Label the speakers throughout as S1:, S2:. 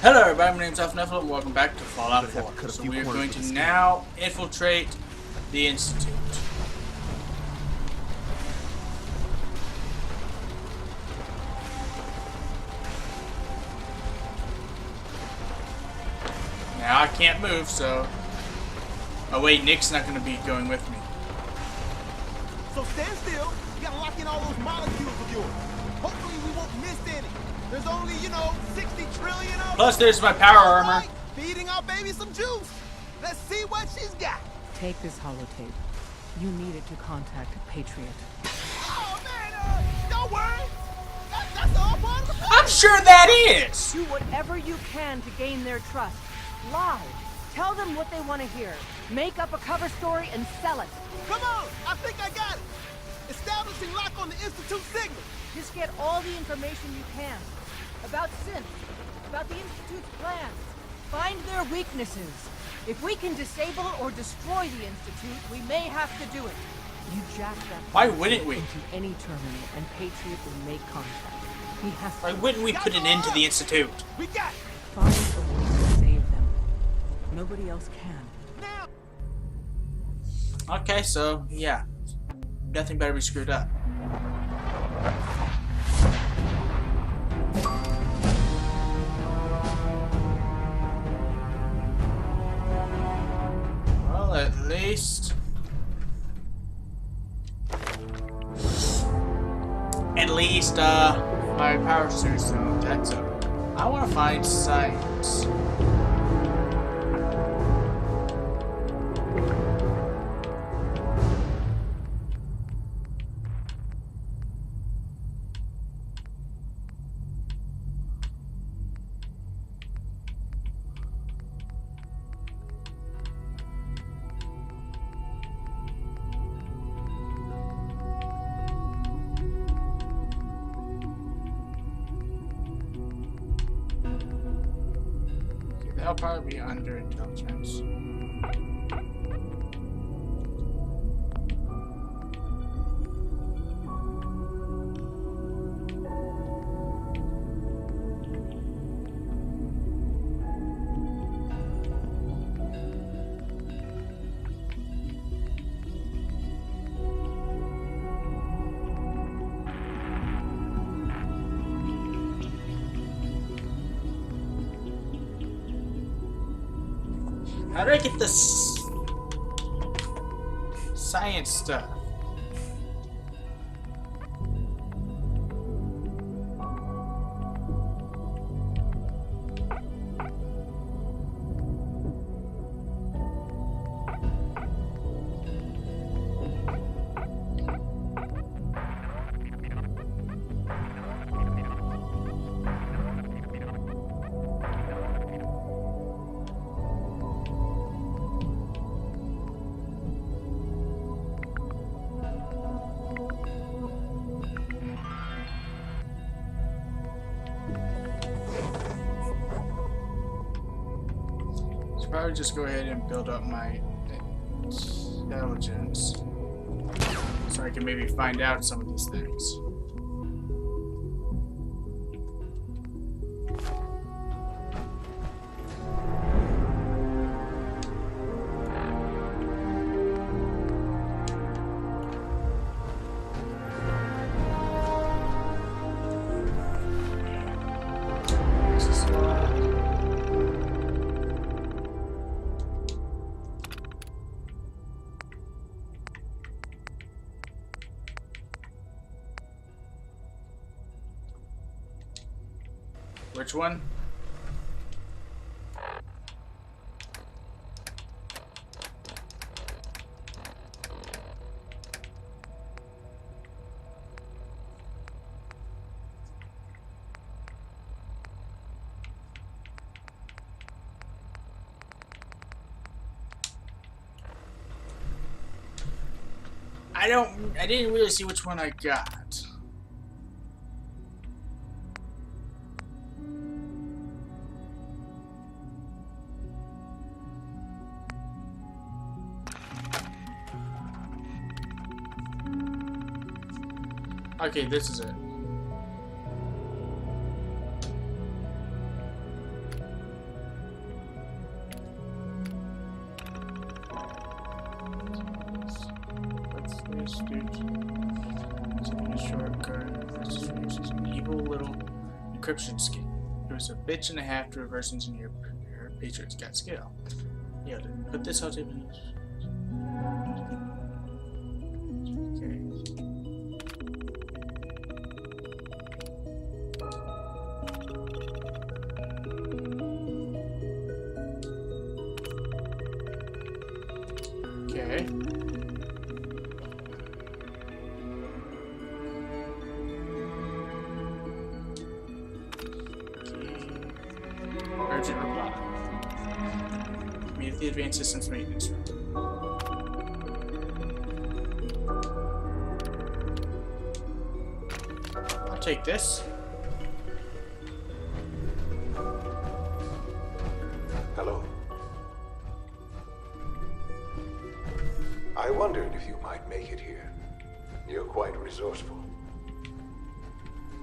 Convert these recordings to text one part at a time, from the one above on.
S1: Hello everybody, my name's Nephilim and welcome back to Fallout 4. So we are going to now infiltrate the Institute. Now I can't move, so... Oh wait, Nick's not going to be going with me.
S2: So stand still, you gotta lock in all those molecules of yours. Hopefully we won't miss any. There's only, 60 trillion of them.
S1: Plus there's my power armor.
S2: Feeding our baby some juice. Let's see what she's got.
S3: Take this holotape. You need it to contact Patriot.
S2: Oh man, don't worry. That's all part of the plan.
S1: I'm sure that is!
S3: Do whatever you can to gain their trust. Lie. Tell them what they want to hear. Make up a cover story and sell it.
S2: Come on, I think I got it. Establishing lock on the Institute signal.
S3: Just get all the information you can. About synth. About the Institute's plans. Find their weaknesses. If we can disable or destroy the Institute, we may have to do it. You jack that.
S1: Why wouldn't we?
S3: Into any terminal, and Patriot will make contact. He has to.
S1: Why wouldn't we put an end to the Institute?
S2: We got it.
S3: Find a way to save them. Nobody else can.
S2: Now.
S1: Okay, so, yeah. Nothing better be screwed up. Well, at least... my power source zone, that's up. I want to find science. They'll probably be under intelligence. How do I get this science stuff? Probably just go ahead and build up my intelligence so I can maybe find out some of these things. Which one? I didn't really see which one I got. Okay, this is it. encryption scheme. It was a bitch and a half to reverse engineer Patriots got skill. Yeah, put this out there. Okay. Urgent reply. Immediately advanced systems maintenance room. I'll take this.
S4: Hello. I wondered if you might make it here. You're quite resourceful.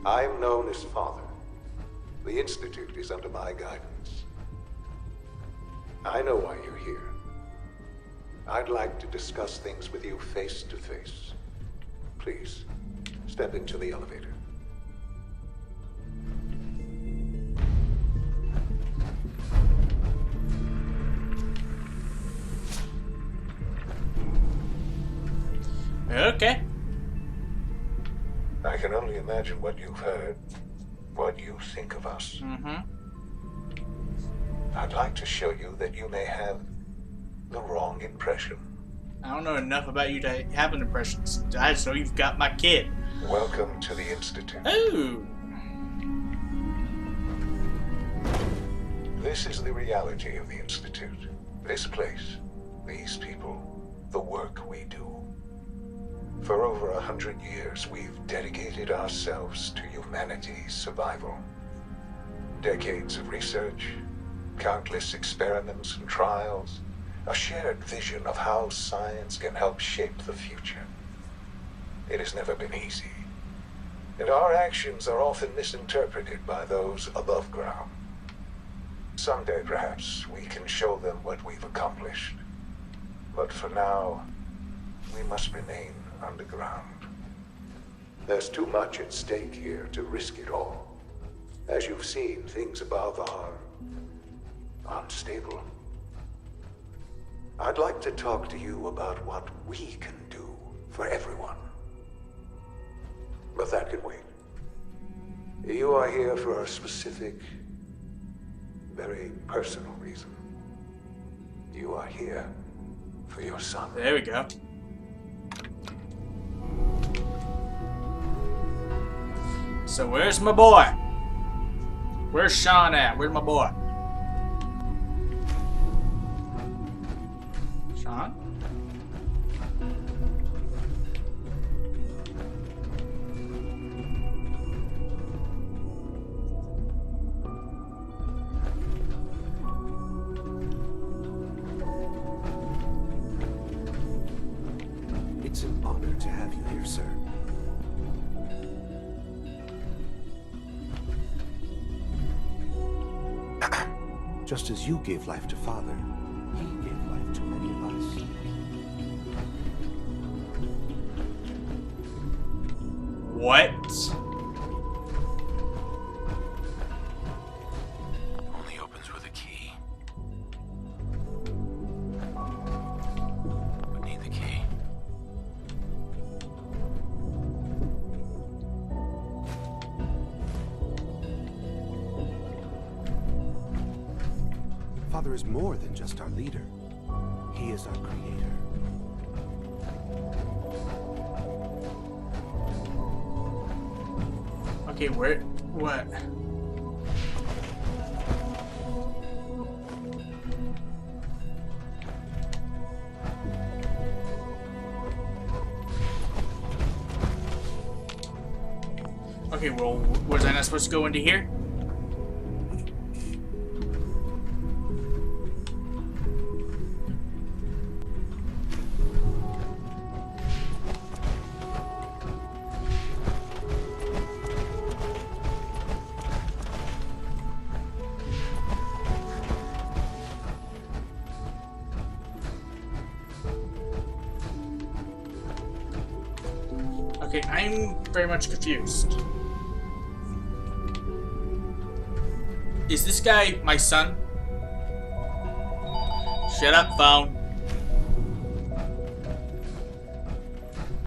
S4: I'm known as Father. The Institute is under my guidance. I know why you're here. I'd like to discuss things with you face to face. Please, step into the elevator.
S1: Okay.
S4: I can only imagine what you've heard, what you think of us. I'd like to show you that you may have the wrong impression.
S1: I don't know enough about you to have an impression. I just know you've got my kid.
S4: Welcome to the Institute.
S1: Ooh.
S4: This is the reality of the Institute. This place, these people, the work we do. For over 100 years, we've dedicated ourselves to humanity's survival. Decades of research, countless experiments and trials, a shared vision of how science can help shape the future. It has never been easy, and our actions are often misinterpreted by those above ground. Someday, perhaps, we can show them what we've accomplished. But for now, we must remain underground. There's too much at stake here to risk it all. As you've seen, things above are unstable. I'd like to talk to you about what we can do for everyone. But that can wait. You are here for a specific, very personal reason. You are here for your son.
S1: There we go. So where's my boy? Where's Sean at? Where's my boy? Sean?
S5: It's an honor to have you here, sir. Just as you gave life to Father, he gave life to many of us.
S1: What?
S5: Only opens with a key. We need the key. Father is more than just our leader. He is our creator.
S1: Okay, where? What? Okay, well, was I not supposed to go into here? Okay, I'm very much confused. Is this guy my son? Shut up, phone.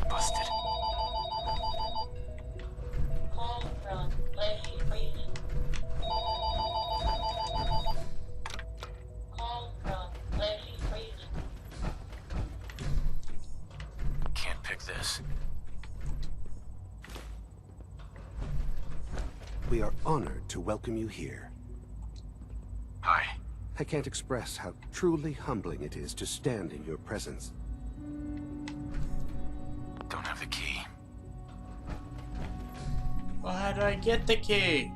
S6: Busted.
S7: Call from Lady Freeze. Call from Lady Freeze.
S6: Can't pick this.
S5: We are honored to welcome you here.
S6: Hi.
S5: I can't express how truly humbling it is to stand in your presence.
S6: Don't have the key.
S1: Well, how do I get the key?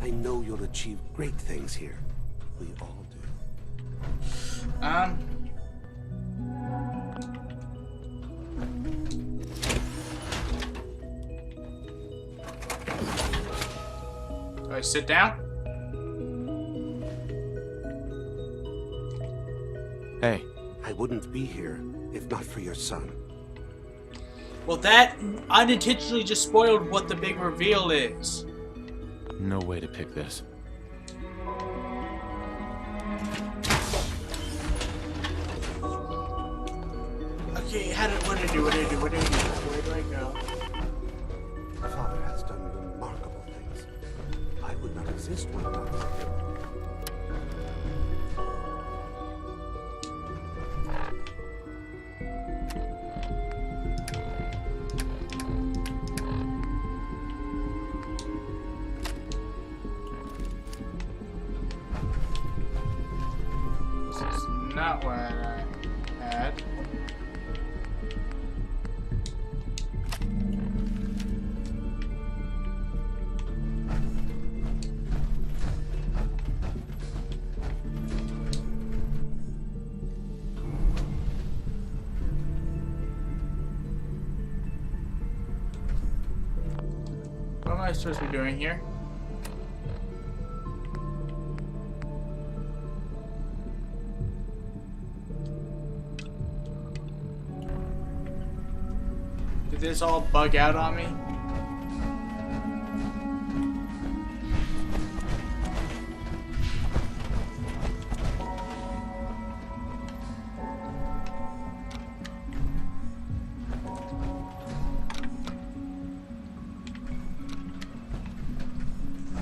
S5: I know you'll achieve great things here. We all do.
S1: Do I sit down?
S6: Hey.
S5: I wouldn't be here if not for your son.
S1: Well, that unintentionally just spoiled what the big reveal is.
S6: No way to pick this.
S1: Okay, what do I do? Where do I go?
S5: Father has done remarkable things. I would not exist without him.
S1: This is not what I had. What am I supposed to be doing here? Did this all bug out on me?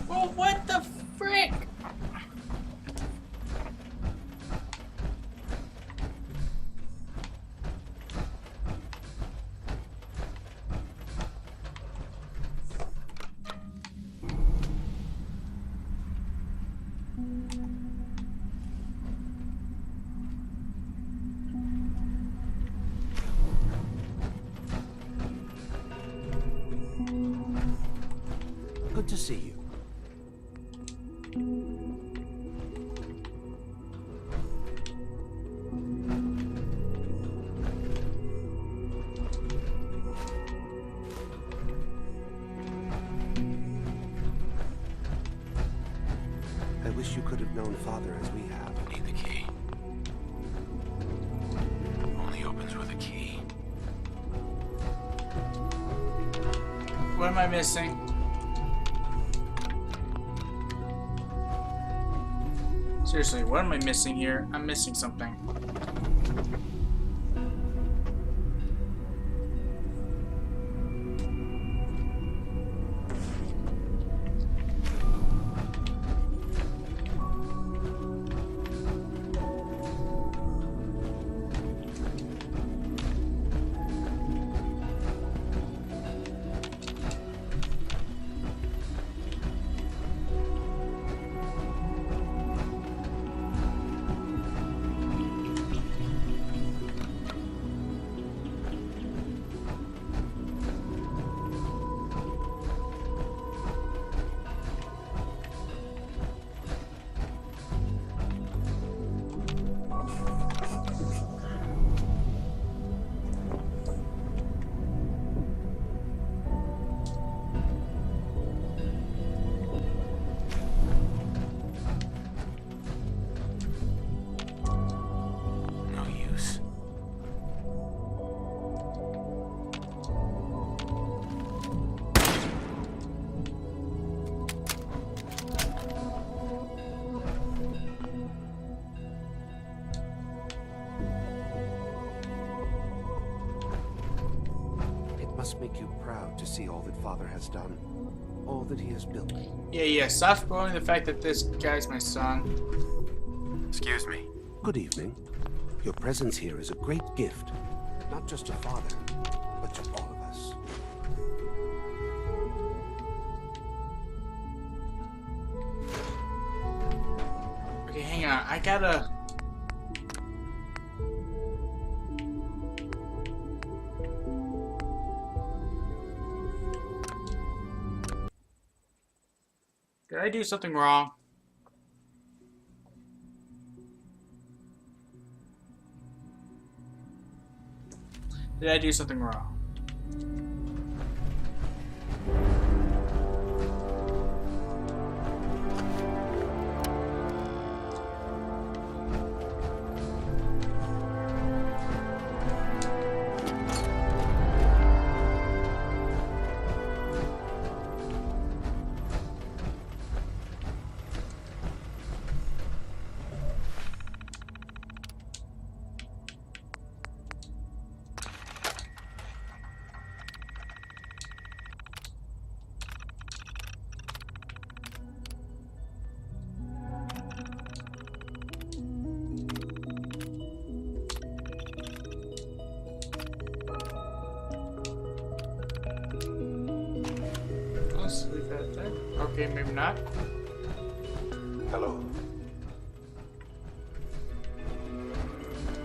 S1: Well, what the frick?
S5: Good to see you. I wish you could have known Father as we have.
S6: Need the key. Only opens with a key.
S1: What am I missing? Seriously, what am I missing here? I'm missing something.
S5: must make you proud to see all that Father has done, all that he has built.
S1: Yeah, stop spoiling the fact that this guy's my son.
S6: Excuse me.
S5: Good evening. Your presence here is a great gift, not just to Father, but to all of us.
S1: Okay, hang on. I gotta... Did I do something wrong? Did I do something wrong? Let's leave that there. Okay, maybe not.
S4: Hello.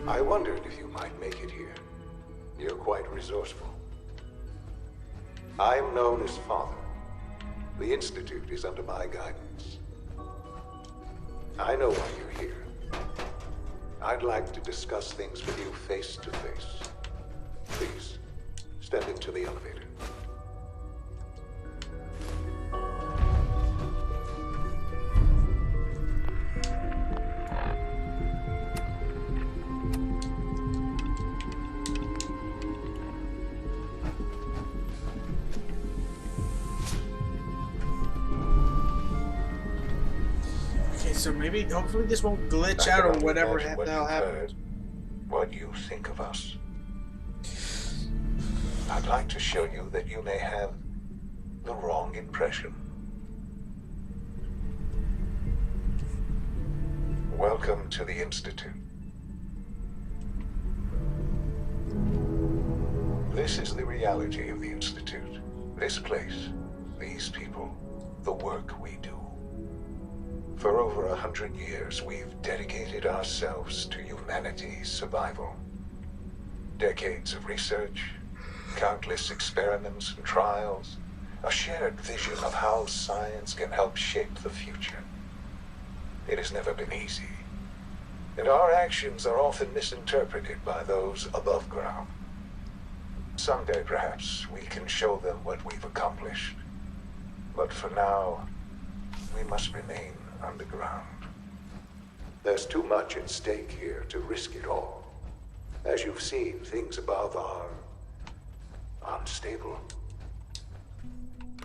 S4: I wondered if you might make it here. You're quite resourceful. I'm known as Father. The Institute is under my guidance. I know why you're here. I'd like to discuss things with you face to face. Please, step into the elevator.
S1: So maybe, hopefully this won't glitch out or whatever the hell happened.
S4: What you think of us. I'd like to show you that you may have the wrong impression. Welcome to the Institute. This is the reality of the Institute. This place, these people, the work we do. For over 100 years, we've dedicated ourselves to humanity's survival. Decades of research, countless experiments and trials, a shared vision of how science can help shape the future. It has never been easy, and our actions are often misinterpreted by those above ground. Someday, perhaps, we can show them what we've accomplished. But for now, we must remain underground. There's too much at stake here to risk it all. As you've seen, things above are unstable.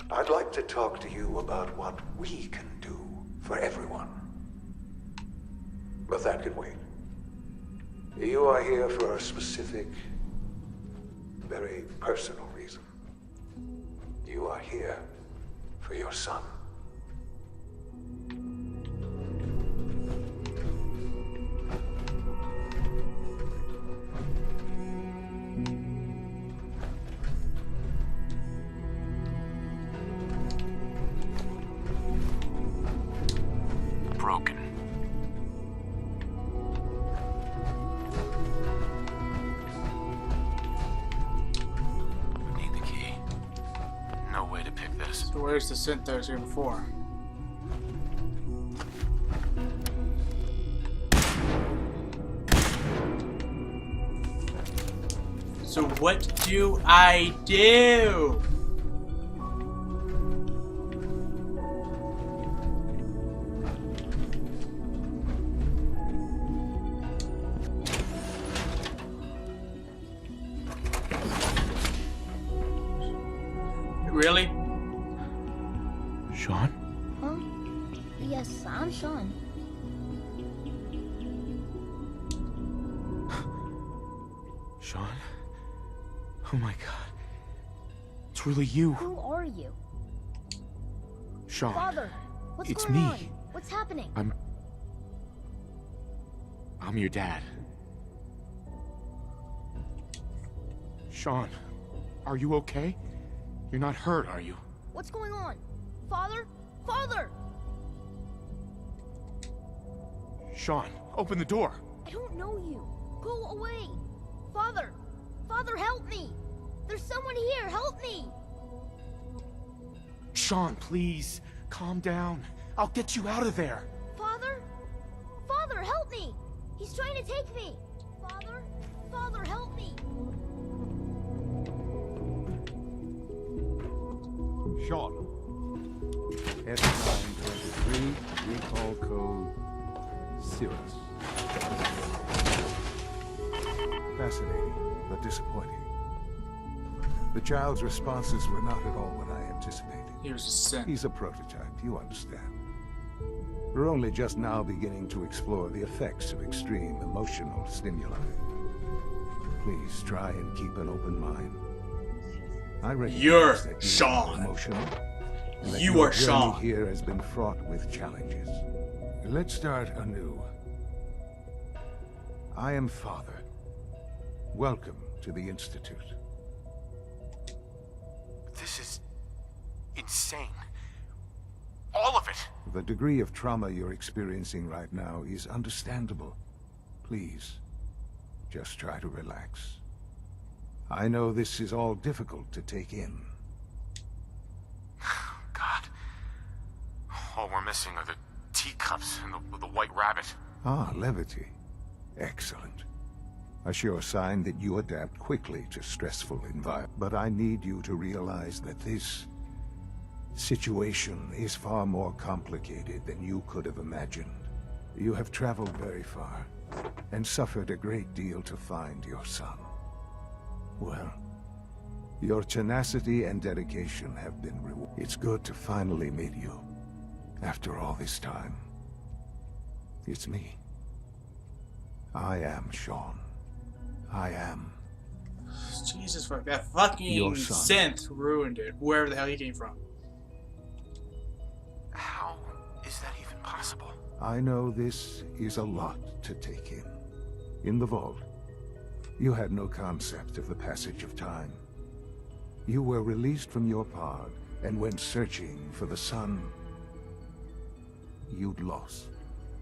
S4: I'd like to talk to you about what we can do for everyone. But that can wait. You are here for a specific, very personal reason. You are here for your son.
S6: Broken. Need the key. No way to pick this.
S1: So where's the synth that was here before? So what do I do? Really?
S6: Sean?
S8: Huh? Yes, I'm Sean.
S6: Sean? Oh my god.
S9: It's really you.
S8: Who are you?
S9: Sean.
S8: Father, what's
S9: It's
S8: going
S9: me.
S8: on? What's happening?
S9: I'm your dad. Sean, are you okay? You're not hurt, are you?
S8: What's going on? Father? Father!
S9: Sean, open the door.
S8: I don't know you. Go away. Father! Father, help me! There's someone here, help me!
S9: Sean, please, calm down. I'll get you out of there.
S8: Father? Father, help me! He's trying to take me! Father? Father, help me!
S10: Sean. S923, recall code Cirrus. Fascinating, but disappointing. The child's responses were not at all what I anticipated.
S1: Here's a synth.
S10: He's a prototype, you understand. We're only just now beginning to explore the effects of extreme emotional stimuli. Please try and keep an open mind. I recognize
S1: You're
S10: that you
S1: Sean.
S10: are emotional. And that
S1: You
S10: your
S1: are
S10: journey
S1: Sean.
S10: here has been fraught with challenges. Let's start anew. I am Father. Welcome to the Institute.
S9: This is insane. All of it.
S10: The degree of trauma you're experiencing right now is understandable. Please, just try to relax. I know this is all difficult to take in.
S6: God. All we're missing are the teacups and the white rabbit.
S10: Ah, levity. Excellent. A sure sign that you adapt quickly to stressful environments. But I need you to realize that this situation is far more complicated than you could have imagined. You have traveled very far and suffered a great deal to find your son. Well, your tenacity and dedication have been rewarded. It's good to finally meet you after all this time. It's me. I am Sean. I am
S1: Jesus fuck, that fucking
S10: Your son.
S1: synth ruined it. Wherever the hell he came from.
S6: How is that even possible?
S10: I know this is a lot to take in. In the vault, you had no concept of the passage of time. You were released from your pod and went searching for the son you'd lost.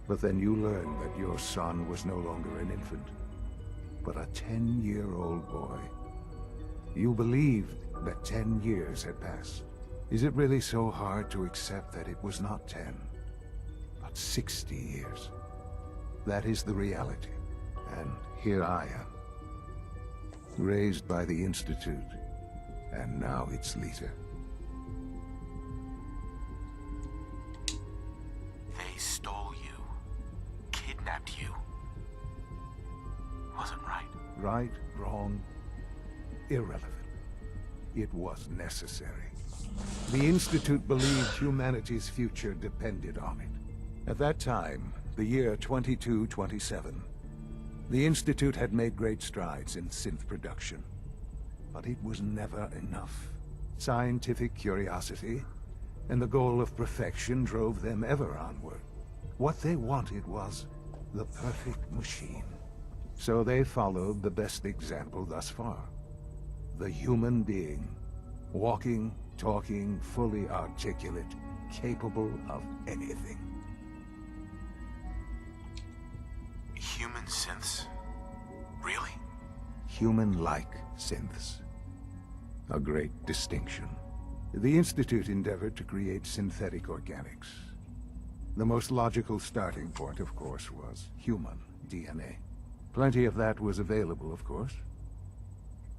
S10: But then you learned that your son was no longer an infant, but a 10-year-old boy. You believed that 10 years had passed. Is it really so hard to accept that it was not 10, but 60 years? That is the reality. And here I am, raised by the Institute, and now its leader.
S6: They stole you. Kidnapped you. Wasn't right.
S10: Right, wrong, irrelevant. It was necessary. The Institute believed humanity's future depended on it. At that time, the year 2227, the Institute had made great strides in synth production. But it was never enough. Scientific curiosity and the goal of perfection drove them ever onward. What they wanted was the perfect machine. So they followed the best example thus far. The human being. Walking, talking, fully articulate, capable of anything.
S6: Human synths? Really?
S10: Human-like synths. A great distinction. The Institute endeavored to create synthetic organics. The most logical starting point, of course, was human DNA. Plenty of that was available, of course.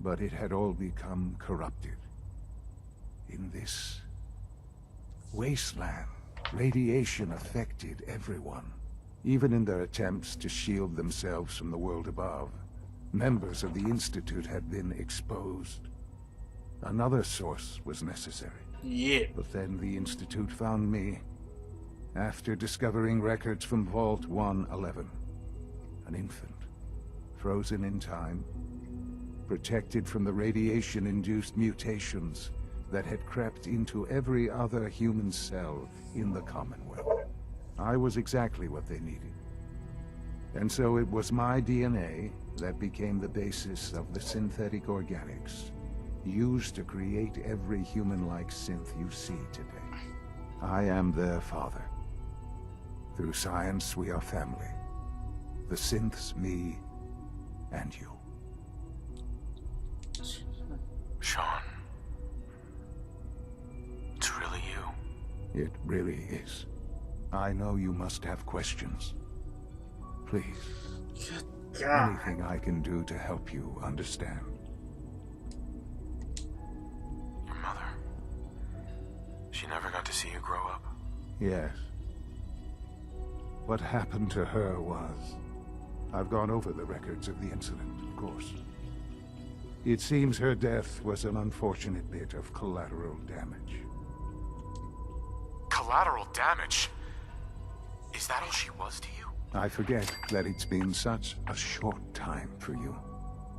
S10: But it had all become corrupted. In this wasteland, radiation affected everyone. Even in their attempts to shield themselves from the world above, members of the Institute had been exposed. Another source was necessary.
S1: Yeah.
S10: But then the Institute found me, after discovering records from Vault 111. An infant, frozen in time, protected from the radiation-induced mutations that had crept into every other human cell in the Commonwealth. I was exactly what they needed. And so it was my DNA that became the basis of the synthetic organics used to create every human-like synth you see today. I am their father. Through science, we are family. The synths, me, and you.
S6: Sean. It's really you.
S10: It really is. I know you must have questions. Please. Anything I can do to help you understand.
S6: Your mother. She never got to see you grow up.
S10: Yes. What happened to her was... I've gone over the records of the incident, of course. It seems her death was an unfortunate bit of collateral damage.
S6: Collateral damage? Is that all she was to you?
S10: I forget that it's been such a short time for you.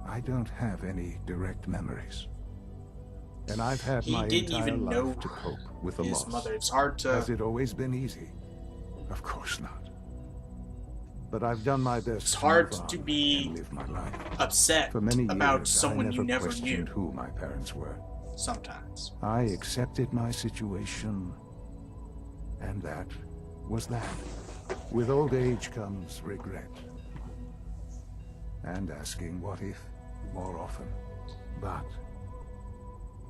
S10: I don't have any direct memories. And I've had my entire life to cope with the loss.
S1: Mother. It's hard to...
S10: Has it always been easy? Of course not. But I've done my best.
S1: It's hard to be
S10: live my life.
S1: upset
S10: For many
S1: about
S10: years,
S1: someone you never
S10: questioned
S1: knew.
S10: who my parents were.
S1: Sometimes.
S10: I accepted my situation, and that was that. With old age comes regret. And asking what if more often. But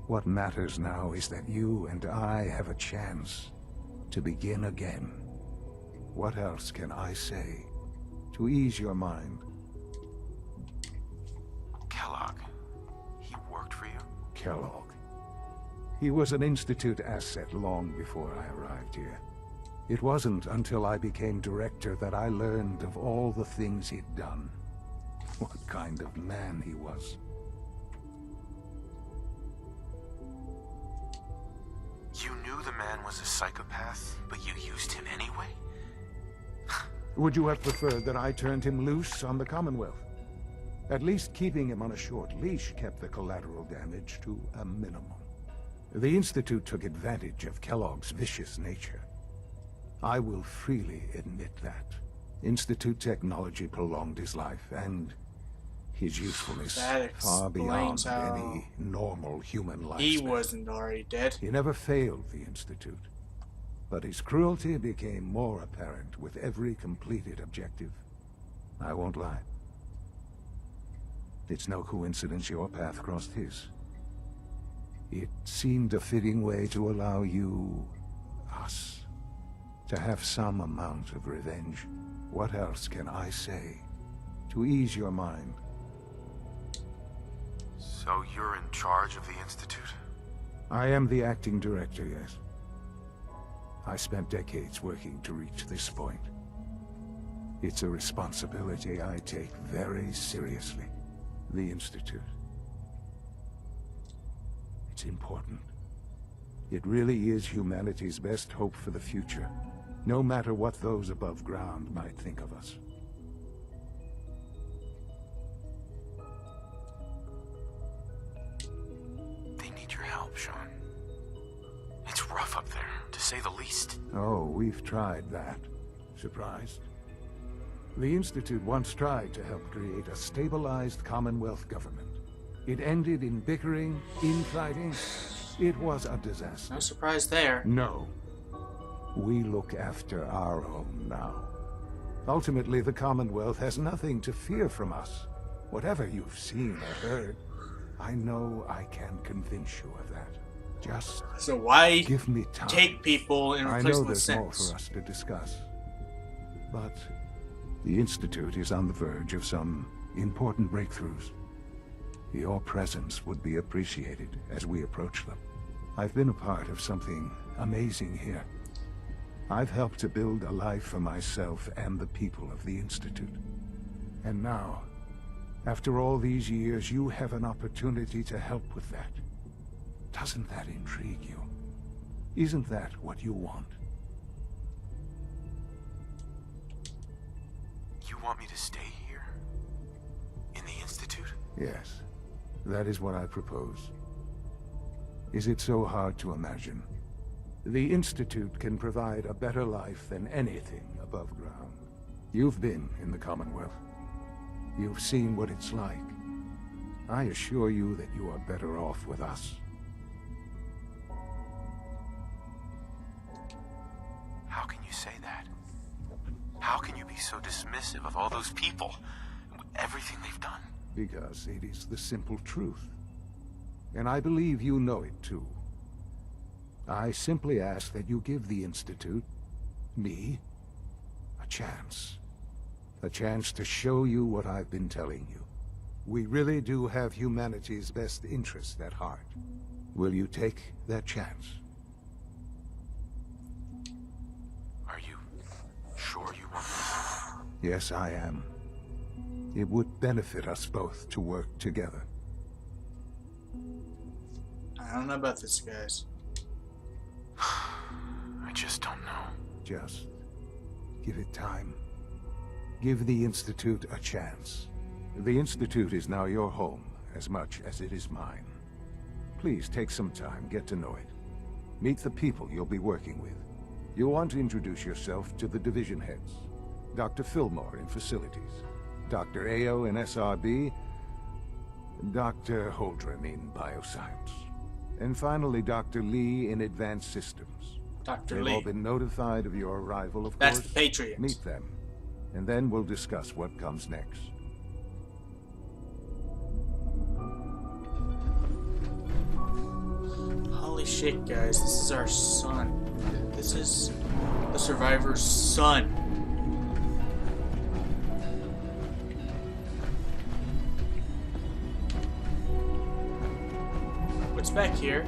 S10: what matters now is that you and I have a chance to begin again. What else can I say to ease your mind?
S6: Kellogg. He worked for you?
S10: Kellogg. He was an Institute asset long before I arrived here. It wasn't until I became director that I learned of all the things he'd done. What kind of man he was.
S6: You knew the man was a psychopath, but you used him anyway?
S10: Would you have preferred that I turned him loose on the Commonwealth? At least keeping him on a short leash kept the collateral damage to a minimum. The Institute took advantage of Kellogg's vicious nature. I will freely admit that. Institute technology prolonged his life, and his usefulness far beyond any normal human lifespan.
S1: He wasn't already dead.
S10: He never failed the Institute. But his cruelty became more apparent with every completed objective. I won't lie. It's no coincidence your path crossed his. It seemed a fitting way to allow you, us, to have some amount of revenge. What else can I say to ease your mind?
S6: So you're in charge of the Institute?
S10: I am the acting director, yes. I spent decades working to reach this point. It's a responsibility I take very seriously. The Institute. It's important. It really is humanity's best hope for the future, no matter what those above ground might think of us.
S6: They need your help, Sean. It's rough up there, to say the least.
S10: Oh, we've tried that. Surprised? The Institute once tried to help create a stabilized Commonwealth government. It ended in bickering, infighting. It was a disaster.
S1: No surprise there.
S10: No. We look after our own now. Ultimately, the Commonwealth has nothing to fear from us. Whatever you've seen or heard, I know I can convince you of that. Just
S1: so why
S10: give me time.
S1: Take people in
S10: I
S1: replacement
S10: know there's more
S1: sense.
S10: for us to discuss. But the Institute is on the verge of some important breakthroughs. Your presence would be appreciated as we approach them. I've been a part of something amazing here. I've helped to build a life for myself and the people of the Institute. And now, after all these years, you have an opportunity to help with that. Doesn't that intrigue you? Isn't that what you want?
S6: You want me to stay here? In the Institute?
S10: Yes, that is what I propose. Is it so hard to imagine? The Institute can provide a better life than anything above ground. You've been in the Commonwealth. You've seen what it's like. I assure you that you are better off with us.
S6: How can you say that? How can you be so dismissive of all those people? Everything they've done?
S10: Because it is the simple truth. And I believe you know it too. I simply ask that you give the Institute, me, a chance. A chance to show you what I've been telling you. We really do have humanity's best interest at heart. Will you take that chance?
S6: Are you sure you want this?
S10: Yes, I am. It would benefit us both to work together.
S1: I don't know about this, guys.
S6: I just don't know.
S10: Just give it time. Give the Institute a chance. The Institute is now your home as much as it is mine. Please take some time, get to know it. Meet the people you'll be working with. You'll want to introduce yourself to the division heads. Dr. Fillmore in facilities, Dr. Ayo in SRB, Dr. Holdren in bioscience, and finally Dr. Lee in advanced systems.
S1: Dr.
S10: They've
S1: Lee.
S10: all been notified of your arrival, of
S1: That's
S10: course.
S1: the Patriot.
S10: Meet them, and then we'll discuss what comes next.
S1: Holy shit, guys. This is our son. This is the survivor's son. What's back here?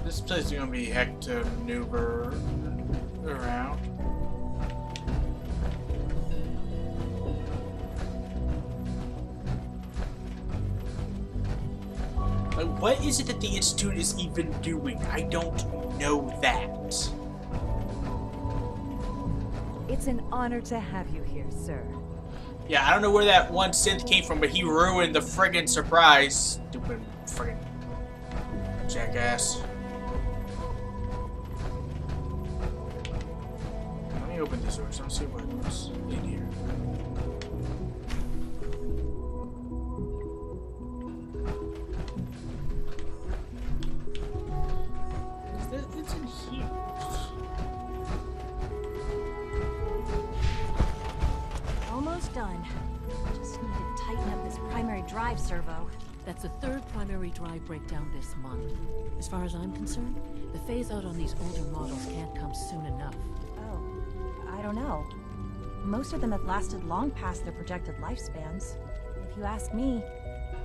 S1: This place is gonna be heck to maneuver around. Like, what is it that the Institute is even doing? I don't know that.
S11: It's an honor to have you here, sir.
S1: Yeah, I don't know where that one synth came from, but he ruined the friggin' surprise. Stupid friggin' jackass. Let me open these doors. Let's see what's in here. It's in here.
S11: Almost done. Just need to tighten up this primary drive servo.
S12: That's the third primary drive breakdown this month. As far as I'm concerned, the phase out on these older models can't come soon enough.
S11: Oh, I don't know. Most of them have lasted long past their projected lifespans. If you ask me,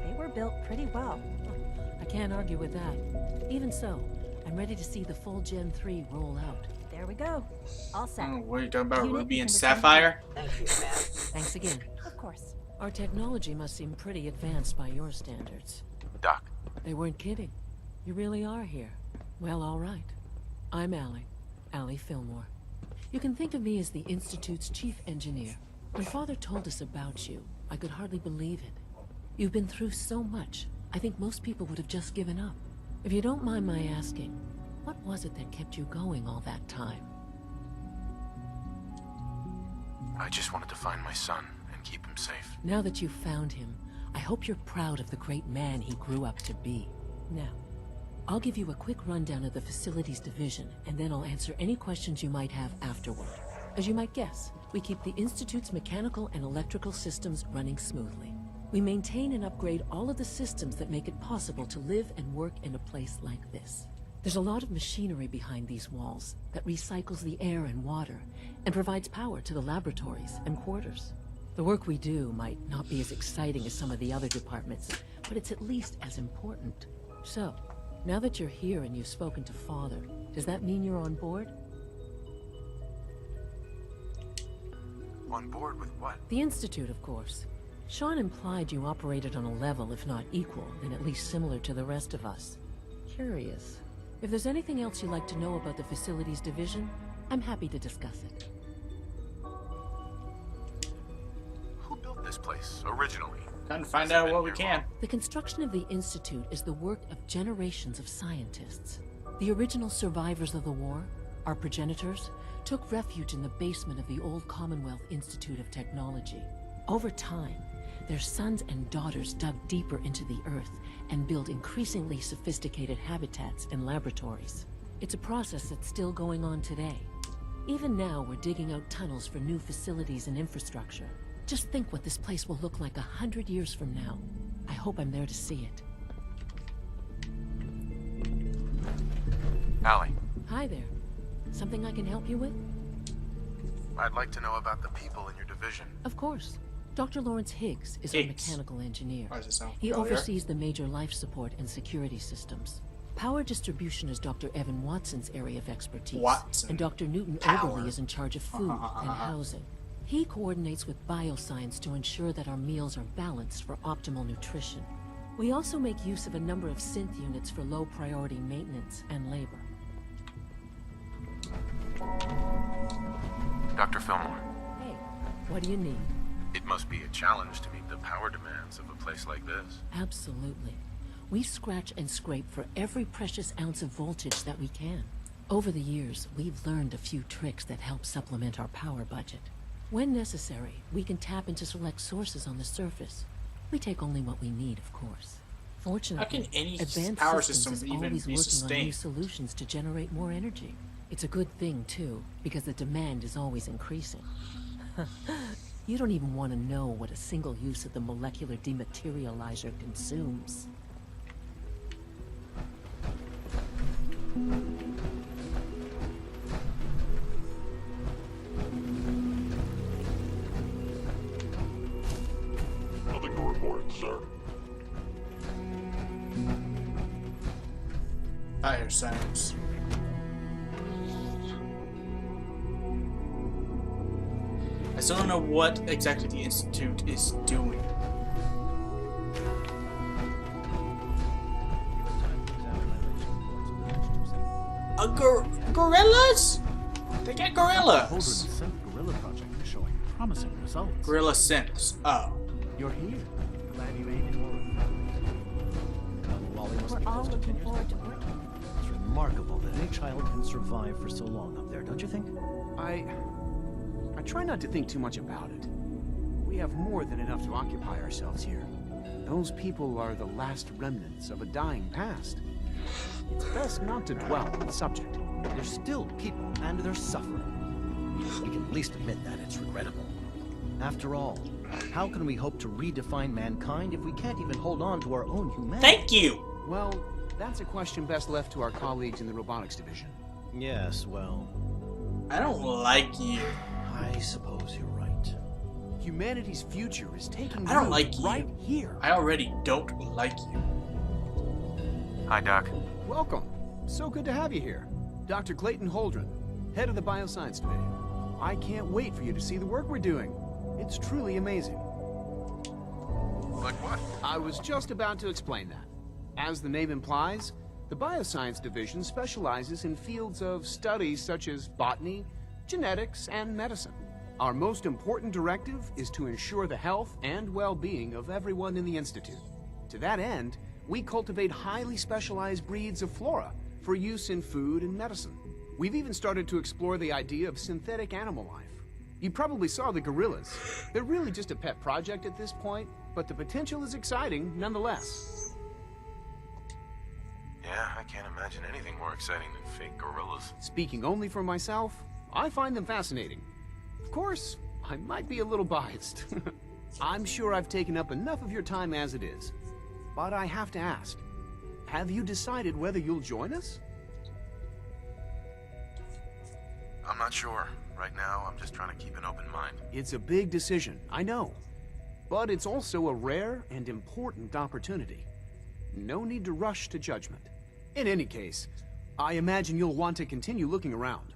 S11: they were built pretty well.
S12: I can't argue with that. Even so, I'm ready to see the full Gen 3 roll out.
S11: There we go. All set.
S1: Oh, what are you talking about?
S11: Unit,
S1: Ruby
S11: you
S1: and
S11: can return.
S1: Sapphire?
S12: Thanks again.
S11: Of course.
S12: Our technology must seem pretty advanced by your standards.
S6: Doc,
S12: They weren't kidding. You really are here. Well, all right. I'm Allie Fillmore. You can think of me as the Institute's chief engineer. When Father told us about you, I could hardly believe it. You've been through so much, I think most people would have just given up. If you don't mind my asking, what was it that kept you going all that time?
S6: I just wanted to find my son and keep him safe.
S12: Now that you've found him, I hope you're proud of the great man he grew up to be. Now, I'll give you a quick rundown of the facilities division, and then I'll answer any questions you might have afterward. As you might guess, we keep the Institute's mechanical and electrical systems running smoothly. We maintain and upgrade all of the systems that make it possible to live and work in a place like this. There's a lot of machinery behind these walls that recycles the air and water and provides power to the laboratories and quarters. The work we do might not be as exciting as some of the other departments, but it's at least as important. So, now that you're here and you've spoken to Father, does that mean you're on board?
S6: On board with what?
S12: The Institute, of course. Sean implied you operated on a level, if not equal, then at least similar to the rest of us. Curious. If there's anything else you'd like to know about the Facilities Division, I'm happy to discuss it.
S6: Who built this place, originally?
S1: Time to find out what we can.
S12: The construction of the Institute is the work of generations of scientists. The original survivors of the war, our progenitors, took refuge in the basement of the old Commonwealth Institute of Technology. Over time, their sons and daughters dug deeper into the earth and built increasingly sophisticated habitats and laboratories. It's a process that's still going on today. Even now, we're digging out tunnels for new facilities and infrastructure. Just think what this place will look like 100 years from now. I hope I'm there to see it.
S6: Allie.
S12: Hi there. Something I can help you with?
S6: I'd like to know about the people in your division.
S12: Of course. Dr. Lawrence Higgs is our mechanical engineer. He
S1: familiar?
S12: oversees the major life support and security systems. Power distribution is Dr. Evan Watson's area of expertise. And Dr. Newton Oberly is in charge of food and housing. He coordinates with bioscience to ensure that our meals are balanced for optimal nutrition. We also make use of a number of synth units for low priority maintenance and labor.
S6: Dr. Fillmore.
S12: Hey, what do you need?
S6: It must be a challenge to meet the power demands of a place like this.
S12: Absolutely. We scratch and scrape for every precious ounce of voltage that we can. Over the years, we've learned a few tricks that help supplement our power budget. When necessary, we can tap into select sources on the surface. We take only what we need, of course. Fortunately,
S1: How can any
S12: Advanced
S1: power
S12: Systems
S1: system
S12: is
S1: even
S12: always
S1: be
S12: working on new
S1: sustained?
S12: solutions to generate more energy. It's a good thing, too, because the demand is always increasing. You don't even want to know what a single use of the molecular dematerializer consumes.
S13: Nothing to report, sir.
S1: Fire science. I still don't know what exactly the Institute is doing. Gorillas? They got gorillas.
S14: The synth gorilla project is showing promising results.
S1: Gorilla synths. Oh.
S14: You're here. Glad you made it.
S15: We're all looking forward to working.
S16: It's remarkable that any child can survive for so long up there, don't you think?
S17: I try not to think too much about it. We have more than enough to occupy ourselves here. Those people are the last remnants of a dying past. It's best not to dwell on the subject.
S16: They're still people, and they're suffering. We can at least admit that it's regrettable. After all, how can we hope to redefine mankind if we can't even hold on to our own humanity?
S1: Thank you!
S17: Well, that's a question best left to our colleagues in the robotics division.
S16: Yes, well...
S1: I don't like you.
S16: I suppose you're right.
S17: Humanity's future is taking
S1: I don't like you.
S17: right here.
S1: I already don't like you.
S6: Hi, Doc.
S17: Welcome. So good to have you here. Dr. Clayton Holdren, head of the Bioscience Division. I can't wait for you to see the work we're doing. It's truly amazing.
S6: Like what?
S17: I was just about to explain that. As the name implies, the Bioscience Division specializes in fields of studies such as botany, genetics, and medicine. Our most important directive is to ensure the health and well-being of everyone in the Institute. To that end, we cultivate highly specialized breeds of flora for use in food and medicine. We've even started to explore the idea of synthetic animal life. You probably saw the gorillas. They're really just a pet project at this point, but the potential is exciting nonetheless.
S6: Yeah, I can't imagine anything more exciting than fake gorillas.
S17: Speaking only for myself, I find them fascinating. Of course, I might be a little biased. I'm sure I've taken up enough of your time as it is. But I have to ask, have you decided whether you'll join us?
S6: I'm not sure. Right now, I'm just trying to keep an open mind.
S17: It's a big decision, I know. But it's also a rare and important opportunity. No need to rush to judgment. In any case, I imagine you'll want to continue looking around.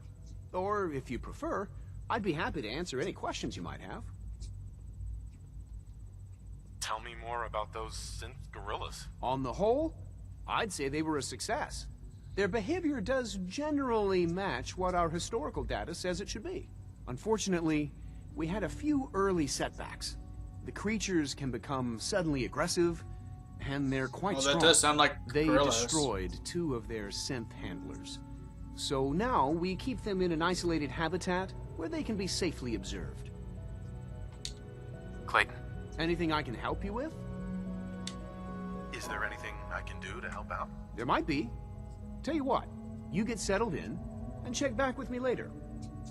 S17: Or, if you prefer, I'd be happy to answer any questions you might have.
S6: Tell me more about those synth gorillas.
S17: On the whole, I'd say they were a success. Their behavior does generally match what our historical data says it should be. Unfortunately, we had a few early setbacks. The creatures can become suddenly aggressive, and they're quite strong.
S1: That does sound like
S17: They
S1: gorillas.
S17: destroyed 2 of their synth handlers. So now we keep them in an isolated habitat where they can be safely observed.
S6: Clayton.
S17: Anything I can help you with?
S6: Is there anything I can do to help out?
S17: There might be. Tell you what, you get settled in, and check back with me later.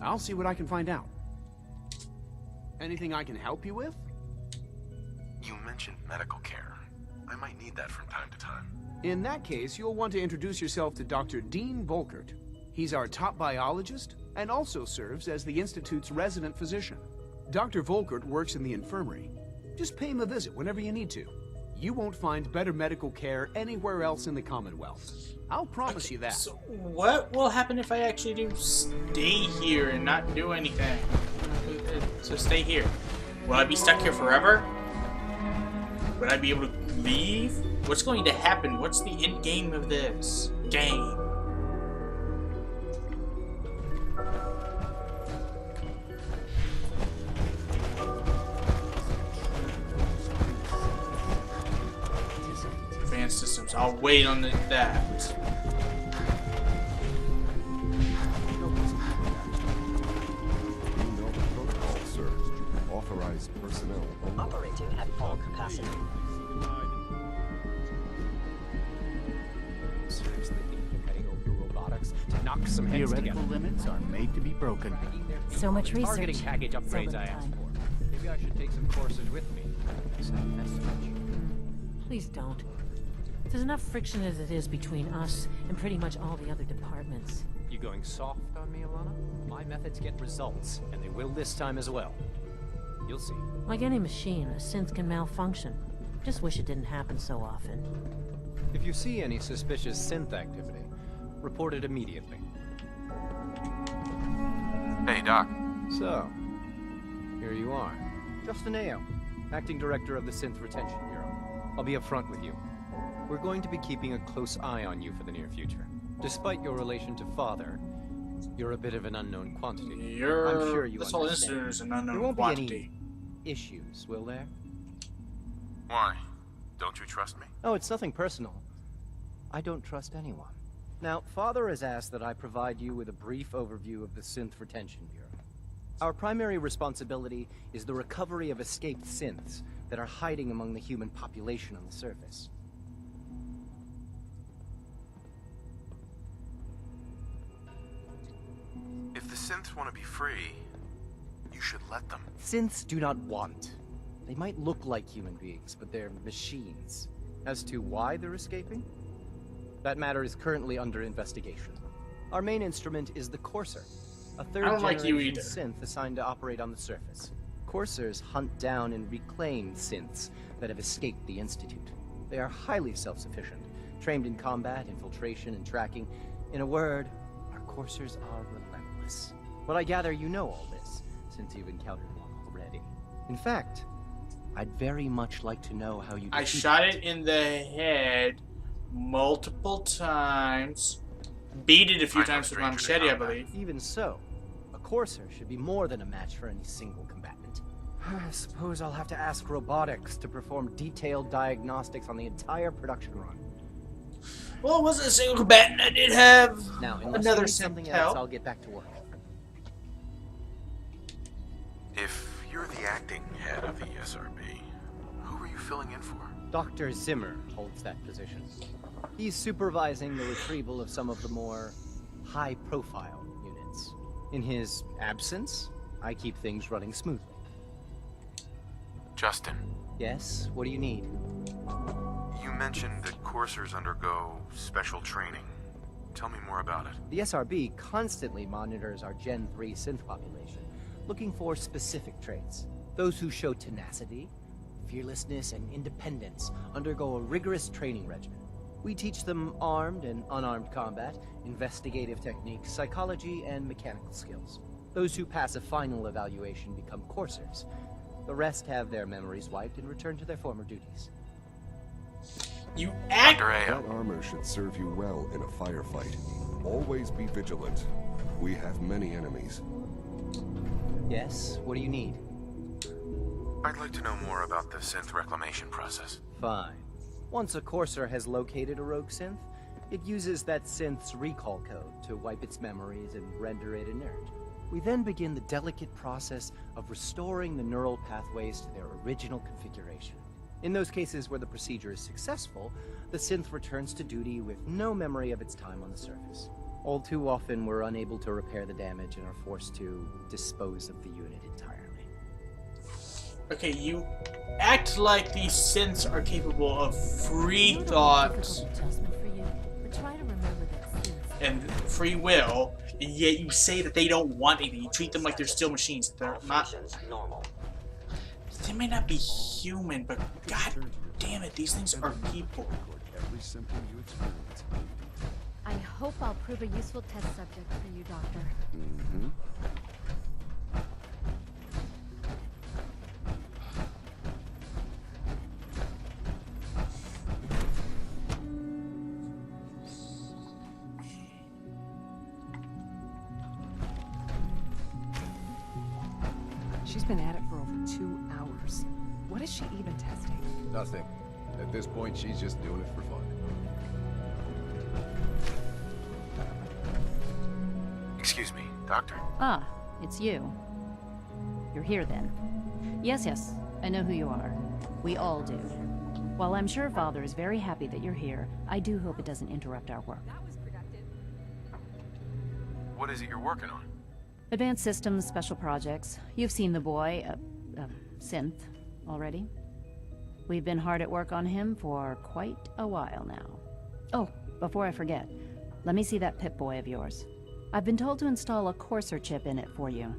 S17: I'll see what I can find out. Anything I can help you with?
S6: You mentioned medical care. I might need that from time to time.
S17: In that case, you'll want to introduce yourself to Dr. Dean Volkert. He's our top biologist, and also serves as the Institute's resident physician. Dr. Volkert works in the infirmary. Just pay him a visit whenever you need to. You won't find better medical care anywhere else in the Commonwealth. I'll promise you that.
S1: So what will happen if I actually do stay here and not do anything? So stay here. Will I be stuck here forever? Would I be able to leave? What's going to happen? What's the end game of this game? Advanced systems. I'll wait on that.
S18: Authorized personnel
S19: operating at full capacity.
S14: Seriously think you're heading over to robotics to knock some heads together?
S20: Theoretical limits are made to be broken.
S11: So much research.
S14: Targeting package
S11: so
S14: upgrades
S11: little
S14: I asked
S11: time.
S14: for. Maybe I should take some courses with me.
S12: Please don't. There's enough friction as it is between us and pretty much all the other departments.
S14: You going soft on me, Alana? My methods get results, and they will this time as well. You'll see.
S12: Like any machine, a synth can malfunction. Just wish it didn't happen so often.
S14: If you see any suspicious synth activity, report it immediately.
S6: Hey, Doc.
S14: So, here you are. Justin Ao, Acting Director of the Synth Retention Bureau. I'll be upfront with you. We're going to be keeping a close eye on you for the near future. Despite your relation to Father, you're a bit of an unknown quantity. I'm sure you
S1: this whole
S14: understand.
S1: incident is an unknown
S14: There won't
S1: quantity.
S14: be any issues, will there?
S6: Why? Don't you trust me?
S16: Oh, it's nothing personal. I don't trust anyone. Now, Father has asked that I provide you with a brief overview of the Synth Retention Bureau. Our primary responsibility is the recovery of escaped synths that are hiding among the human population on the surface.
S6: If the synths want to be free, you should let them.
S16: Synths do not want. They might look like human beings, but they're machines. As to why they're escaping? That matter is currently under investigation. Our main instrument is the Courser, a third-generation synth assigned to operate on the surface. Coursers hunt down and reclaim synths that have escaped the Institute. They are highly self-sufficient, trained in combat, infiltration, and tracking. In a word, our Coursers are relentless. But I gather you know all this, since you've encountered one already. In fact, I'd very much like to know how you
S1: I shot it in the head multiple times. Beat it a few times with my machete, I believe.
S16: Even so, a Courser should be more than a match for any single combatant. I suppose I'll have to ask robotics to perform detailed diagnostics on the entire production run.
S1: Well, it wasn't a single combatant. I did have
S16: now, unless
S1: another
S16: you need something else, I'll get back to work.
S6: If you're the acting head of the SRB, who are you filling in for?
S16: Dr. Zimmer holds that position. He's supervising the retrieval of some of the more high-profile units. In his absence, I keep things running smoothly.
S6: Justin.
S16: Yes? What do you need?
S6: You mentioned that coursers undergo special training. Tell me more about it.
S16: The SRB constantly monitors our Gen 3 synth population, looking for specific traits. Those who show tenacity, fearlessness, and independence undergo a rigorous training regimen. We teach them armed and unarmed combat, investigative techniques, psychology, and mechanical skills. Those who pass a final evaluation become coursers. The rest have their memories wiped and return to their former duties.
S1: You act.
S18: That armor should serve you well in a firefight. Always be vigilant. We have many enemies.
S16: Yes, what do you need?
S6: I'd like to know more about the synth reclamation process.
S16: Fine. Once a Courser has located a rogue synth, it uses that synth's recall code to wipe its memories and render it inert. We then begin the delicate process of restoring the neural pathways to their original configuration. In those cases where the procedure is successful, the synth returns to duty with no memory of its time on the surface. All too often, we're unable to repair the damage and are forced to dispose of the unit entirely.
S1: Okay, you act like these synths are capable of free thought and free will, and yet you say that they don't want anything. You treat them like they're still machines. They're not normal. They may not be human, but god damn it, these things are people.
S18: Every symptom you experience.
S15: I hope I'll prove a useful test subject for you, Doctor.
S18: Mm-hmm.
S21: She's been at it for over 2 hours. What is she even testing?
S18: Nothing. At this point, she's just doing it for fun.
S6: Excuse me, Doctor?
S22: Ah, it's you. You're here then. Yes, I know who you are. We all do. While I'm sure Father is very happy that you're here, I do hope it doesn't interrupt our work.
S6: What is it you're working on?
S22: Advanced systems, special projects. You've seen the boy, Synth, already. We've been hard at work on him for quite a while now. Oh, before I forget, let me see that Pip-Boy of yours. I've been told to install a Courser chip in it for you.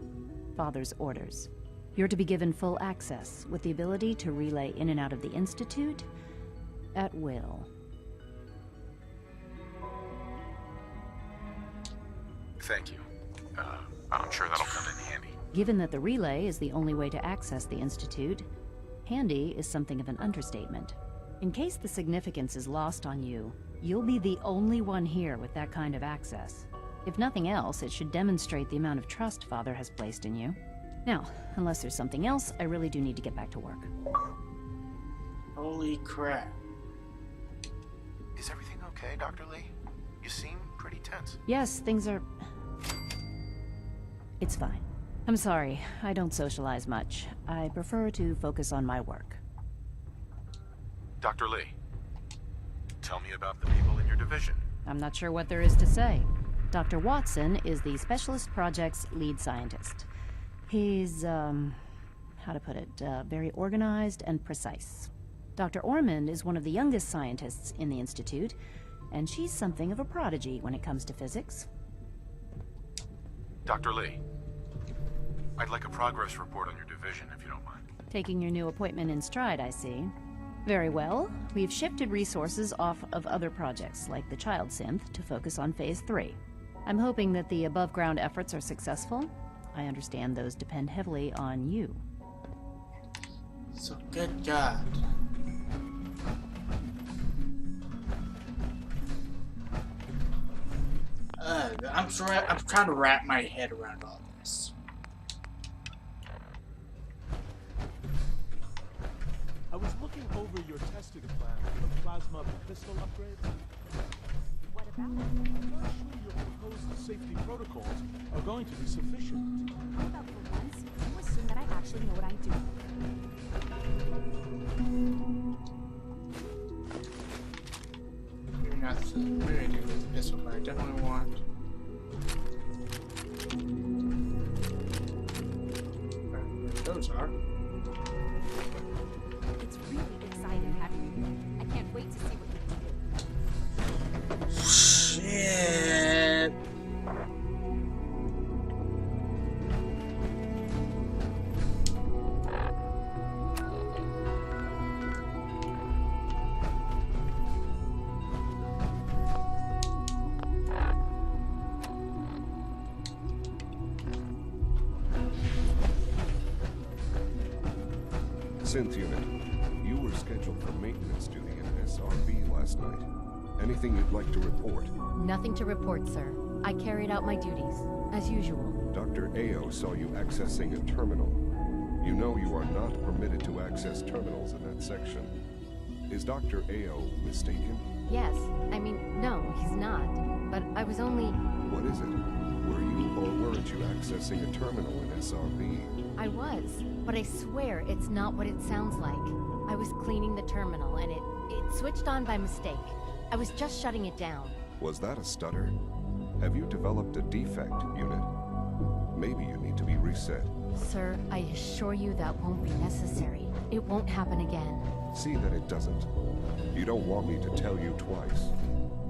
S22: Father's orders. You're to be given full access, with the ability to relay in and out of the Institute at will.
S6: Thank you. I'm sure that'll come in handy.
S22: Given that the relay is the only way to access the Institute, handy is something of an understatement. In case the significance is lost on you, you'll be the only one here with that kind of access. If nothing else, it should demonstrate the amount of trust Father has placed in you. Now, unless there's something else, I really do need to get back to work.
S1: Holy crap.
S6: Is everything okay, Dr. Lee? You seem pretty tense.
S22: Yes, things are... It's fine. I'm sorry, I don't socialize much. I prefer to focus on my work.
S6: Dr. Lee, tell me about the people in your division.
S22: I'm not sure what there is to say. Dr. Watson is the Specialist Project's lead scientist. He's, how to put it, very organized and precise. Dr. Ormond is one of the youngest scientists in the Institute, and she's something of a prodigy when it comes to physics.
S6: Dr. Lee, I'd like a progress report on your division, if you don't mind.
S22: Taking your new appointment in stride, I see. Very well. We've shifted resources off of other projects, like the Child Synth, to focus on Phase 3. I'm hoping that the above-ground efforts are successful. I understand those depend heavily on you.
S1: So, good God. I'm trying to wrap my head around all this.
S2: I was looking over your testing plan for the plasma pistol upgrades.
S15: What about it?
S2: I'm not sure your proposed safety protocols are going to be sufficient.
S15: How about for once, you assume that I actually know what I'm doing?
S1: Maybe not maybe I do with the pistol, but I definitely want. Those are.
S15: It's really exciting having you. I can't wait to see what you do.
S1: Shit.
S18: Synth unit, you were scheduled for maintenance duty in SRB last night. Anything you'd like to report?
S3: Nothing to report, sir. I carried out my duties, as usual.
S18: Dr. Ao saw you accessing a terminal. You know you are not permitted to access terminals in that section. Is Dr. Ao mistaken?
S3: Yes. I mean, no, he's not. But I was only...
S18: What is it? Were you or weren't you accessing a terminal in SRB?
S3: I was, but I swear it's not what it sounds like. I was cleaning the terminal, and it switched on by mistake. I was just shutting it down.
S18: Was that a stutter? Have you developed a defect, unit? Maybe you need to be reset.
S3: Sir, I assure you that won't be necessary. It won't happen again.
S18: See that it doesn't. You don't want me to tell you twice.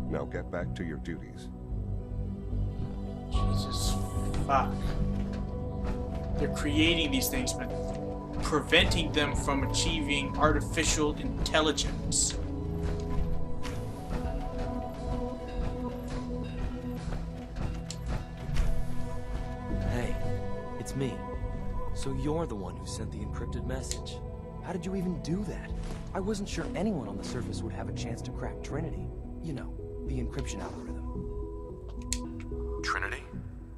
S18: Now get back to your duties.
S1: Jesus fuck. They're creating these things, but preventing them from achieving artificial intelligence.
S7: Hey, it's me. So you're the one who sent the encrypted message. How did you even do that? I wasn't sure anyone on the surface would have a chance to crack Trinity. You know, the encryption algorithm.
S6: Trinity?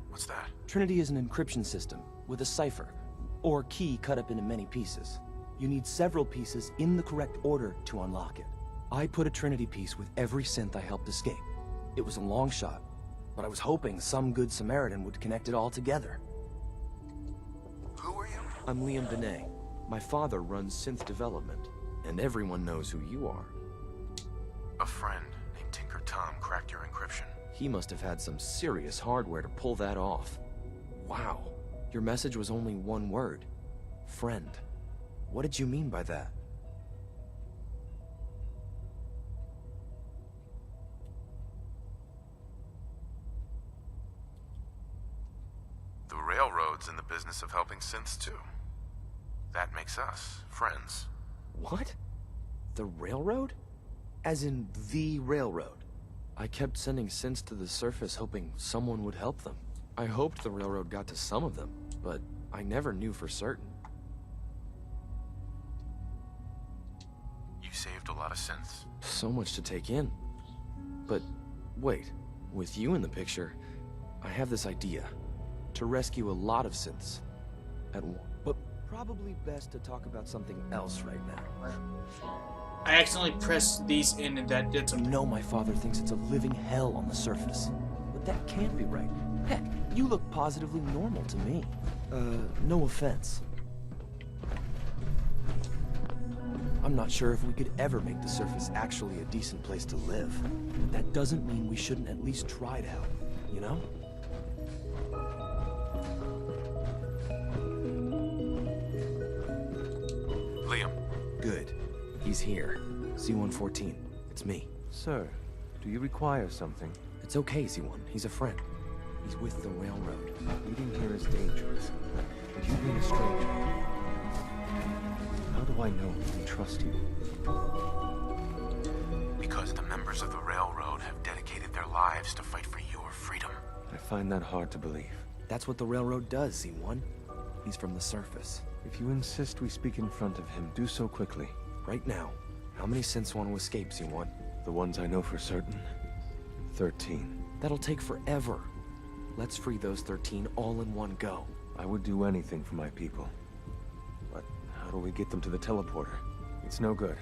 S6: What's that?
S7: Trinity is an encryption system with a cipher, or key cut up into many pieces. You need several pieces in the correct order to unlock it. I put a Trinity piece with every synth I helped escape. It was a long shot, but I was hoping some good Samaritan would connect it all together.
S6: Who are you?
S7: I'm Liam Benet. My father runs synth development, and everyone knows who you are.
S6: A friend named Tinker Tom cracked your encryption.
S7: He must have had some serious hardware to pull that off. Wow. Your message was only one word. Friend. What did you mean by that?
S6: The Railroad's in the business of helping synths too. That makes us friends.
S7: What? The Railroad? As in the Railroad? I kept sending synths to the surface hoping someone would help them. I hoped the Railroad got to some of them, but I never knew for certain.
S6: You saved a lot of synths.
S7: So much to take in. But wait, with you in the picture, I have this idea. To rescue a lot of synths at once. But probably best to talk about something else right now.
S1: I accidentally pressed these in and that did something.
S7: You know my father thinks it's a living hell on the surface. But that can't be right. Heck, you look positively normal to me. No offense. I'm not sure if we could ever make the surface actually a decent place to live. But that doesn't mean we shouldn't at least try to help, you know?
S6: Liam.
S7: Good. He's here. C-114. It's me.
S23: Sir, do you require something?
S7: It's okay, Z1. He's a friend. He's with the Railroad.
S23: Leading here is dangerous. And you being a stranger. How do I know we can trust you?
S6: Because the members of the Railroad have dedicated their lives to fight for your freedom.
S23: I find that hard to believe.
S7: That's what the Railroad does, Z1. He's from the surface.
S23: If you insist we speak in front of him, do so quickly.
S7: Right now. How many synths want to escape, Z1?
S23: The ones I know for certain. 13.
S7: That'll take forever. Let's free those 13 all in one go.
S23: I would do anything for my people. But how do we get them to the teleporter? It's no good.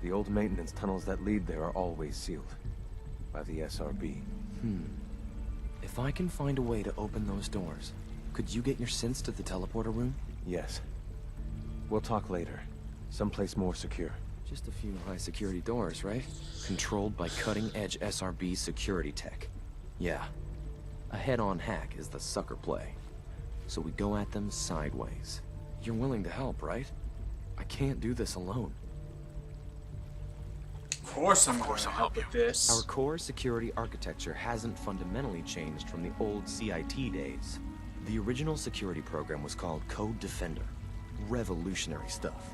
S23: The old maintenance tunnels that lead there are always sealed. By the SRB.
S7: If I can find a way to open those doors, could you get your synths to the teleporter room?
S23: Yes. We'll talk later. Someplace more secure.
S7: Just a few high-security doors, right? Controlled by cutting-edge SRB security tech. Yeah. A head-on hack is the sucker play. So we go at them sideways. You're willing to help, right? I can't do this alone.
S1: Of course I'm going to help with this.
S7: Our core security architecture hasn't fundamentally changed from the old CIT days. The original security program was called Code Defender. Revolutionary stuff.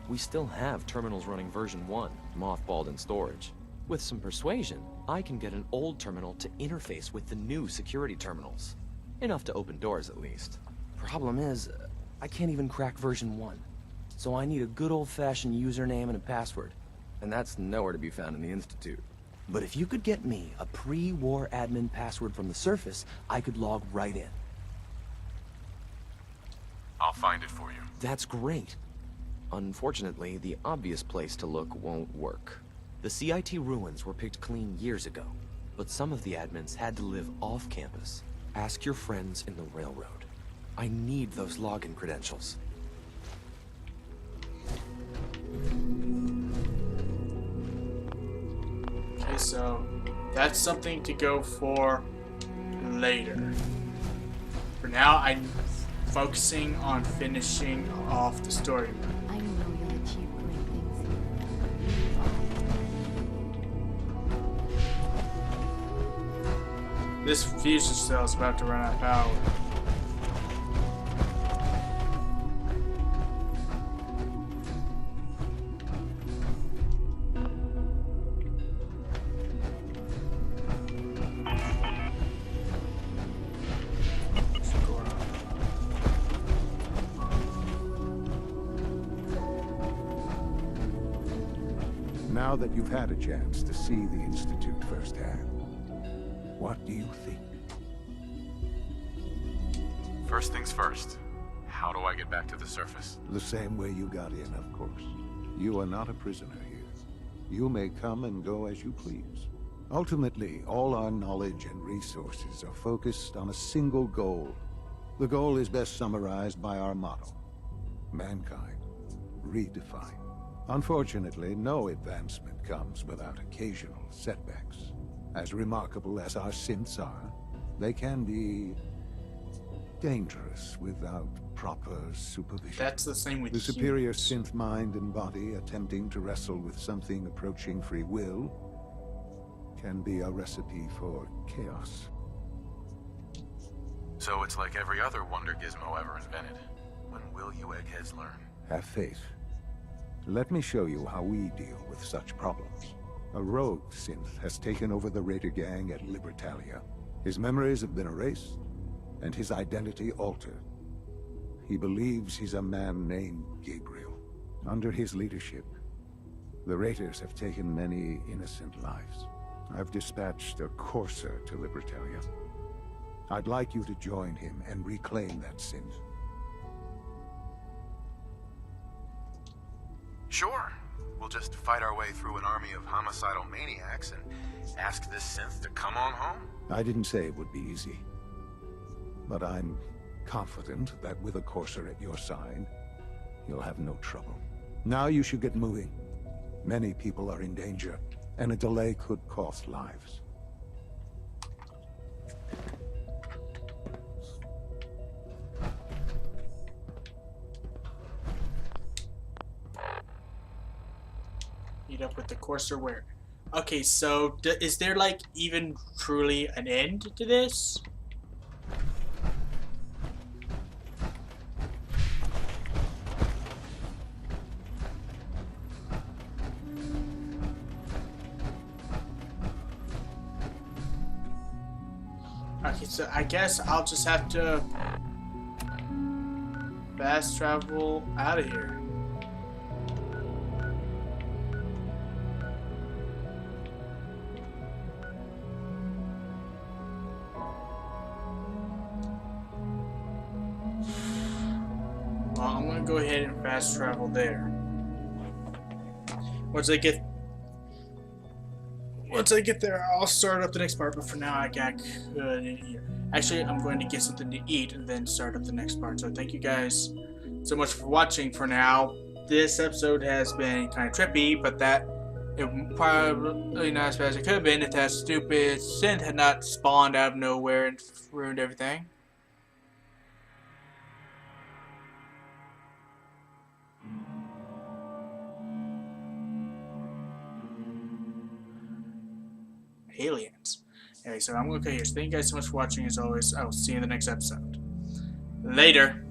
S7: We still have terminals running version 1, mothballed in storage. With some persuasion, I can get an old terminal to interface with the new security terminals. Enough to open doors, at least. Problem is, I can't even crack version 1. So I need a good old-fashioned username and a password. And that's nowhere to be found in the Institute. But if you could get me a pre-war admin password from the surface, I could log right in.
S6: I'll find it for you.
S7: That's great. Unfortunately, the obvious place to look won't work. The CIT ruins were picked clean years ago, but some of the admins had to live off campus. Ask your friends in the railroad. I need those login credentials.
S1: Okay, so that's something to go for later. For now, I'm focusing on finishing off the story.
S3: I know you'll achieve great things here.
S1: This fusion cell is about to run out of power.
S10: Now that you've had a chance to see the Institute firsthand, what do you think?
S6: First things first. How do I get back to the surface?
S10: The same way you got in, of course. You are not a prisoner here. You may come and go as you please. Ultimately, all our knowledge and resources are focused on a single goal. The goal is best summarized by our motto: mankind, redefined. Unfortunately, no advancement comes without occasional setbacks. As remarkable as our synths are, they can be dangerous without proper supervision.
S1: That's the same with
S10: the superior
S1: humans.
S10: synth mind and body attempting to wrestle with something approaching free will can be a recipe for chaos.
S6: So it's like every other wonder gizmo ever invented. When will you eggheads learn?
S10: Have faith. Let me show you how we deal with such problems. A rogue synth has taken over the Raider gang at Libertalia. His memories have been erased, and his identity altered. He believes he's a man named Gabriel. Under his leadership, the Raiders have taken many innocent lives. I've dispatched a courser to Libertalia. I'd like you to join him and reclaim that synth.
S6: Sure. We'll just fight our way through an army of homicidal maniacs and ask this synth to come on home?
S10: I didn't say it would be easy. But I'm confident that with a courser at your side, you'll have no trouble. Now you should get moving. Many people are in danger, and a delay could cost lives.
S1: Meet up with the courser where? Okay, so is there like even truly an end to this? Okay, so I guess I'll just have to fast travel out of here. Well, I'm gonna go ahead and fast travel there. Once I get there, I'll start up the next part, but for now I got good in here. Actually, I'm going to get something to eat and then start up the next part. So thank you guys so much for watching for now. This episode has been kind of trippy, but that it probably not as bad as it could have been if that stupid synth had not spawned out of nowhere and ruined everything. Aliens. Anyway, so I'm going to cut here. So thank you guys so much for watching. As always, I will see you in the next episode. Later.